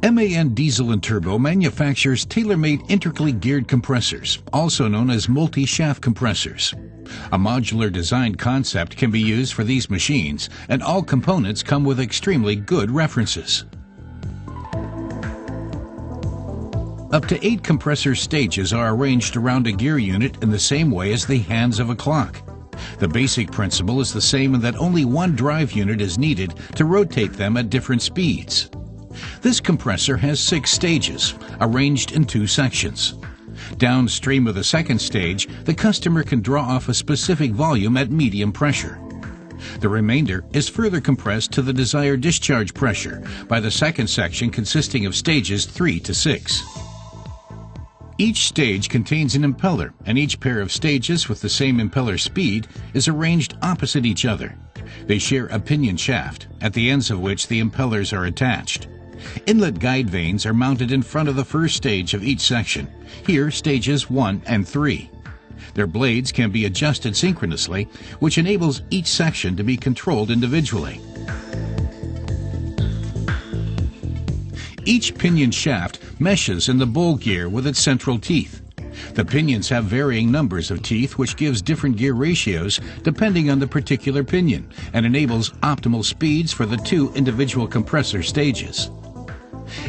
MAN Diesel and Turbo manufactures tailor-made integrally geared compressors, also known as multi-shaft compressors. A modular design concept can be used for these machines, and all components come with extremely good references. Up to 8 compressor stages are arranged around a gear unit in the same way as the hands of a clock. The basic principle is the same in that only one drive unit is needed to rotate them at different speeds. This compressor has 6 stages, arranged in 2 sections. Downstream of the second stage, the customer can draw off a specific volume at medium pressure. The remainder is further compressed to the desired discharge pressure by the second section consisting of stages 3 to 6. Each stage contains an impeller, and each pair of stages with the same impeller speed is arranged opposite each other. They share a pinion shaft, at the ends of which the impellers are attached. Inlet guide vanes are mounted in front of the first stage of each section, here stages 1 and 3. Their blades can be adjusted synchronously, which enables each section to be controlled individually. Each pinion shaft meshes in the bowl gear with its central teeth. The pinions have varying numbers of teeth, which gives different gear ratios depending on the particular pinion and enables optimal speeds for the 2 individual compressor stages.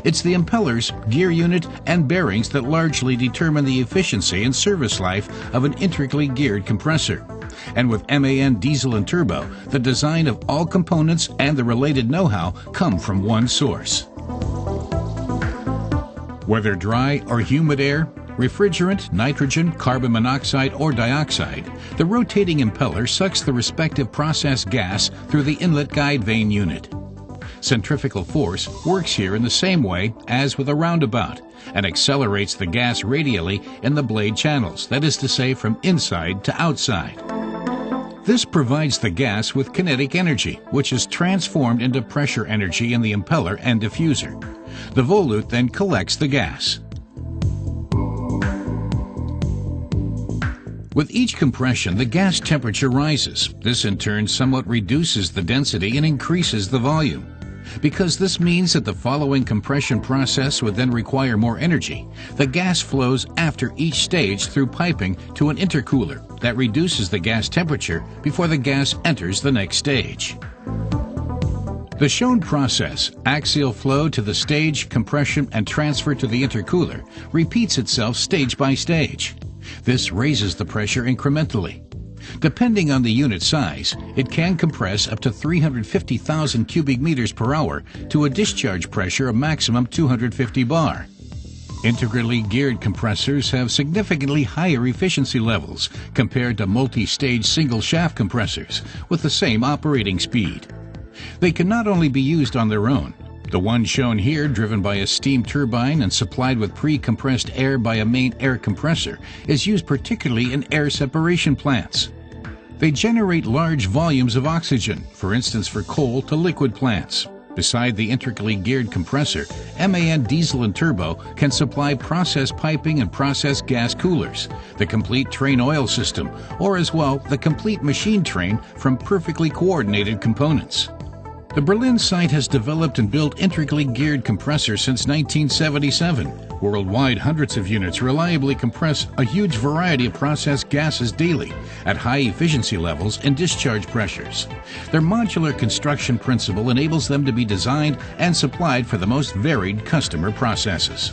It's the impellers, gear unit, and bearings that largely determine the efficiency and service life of an integrally geared compressor. And with MAN Diesel and Turbo, the design of all components and the related know-how come from one source. Whether dry or humid air, refrigerant, nitrogen, carbon monoxide, or dioxide, the rotating impeller sucks the respective process gas through the inlet guide vane unit. Centrifugal force works here in the same way as with a roundabout and accelerates the gas radially in the blade channels, that is to say from inside to outside. This provides the gas with kinetic energy, which is transformed into pressure energy in the impeller and diffuser. The volute then collects the gas. With each compression, the gas temperature rises. This in turn somewhat reduces the density and increases the volume. Because this means that the following compression process would then require more energy, the gas flows after each stage through piping to an intercooler that reduces the gas temperature before the gas enters the next stage. The shown process, axial flow to the stage, compression, and transfer to the intercooler, repeats itself stage by stage. This raises the pressure incrementally. Depending on the unit size, it can compress up to 350,000 cubic meters per hour to a discharge pressure of maximum 250 bar. Integrally geared compressors have significantly higher efficiency levels compared to multi-stage single-shaft compressors with the same operating speed. They can not only be used on their own. The one shown here, driven by a steam turbine and supplied with pre-compressed air by a main air compressor, is used particularly in air separation plants. They generate large volumes of oxygen, for instance for coal to liquid plants. Beside the integrally geared compressor, MAN Diesel and Turbo can supply process piping and process gas coolers, the complete train oil system, or as well the complete machine train from perfectly coordinated components. The Berlin site has developed and built integrally geared compressors since 1977. Worldwide, hundreds of units reliably compress a huge variety of processed gases daily at high efficiency levels and discharge pressures. Their modular construction principle enables them to be designed and supplied for the most varied customer processes.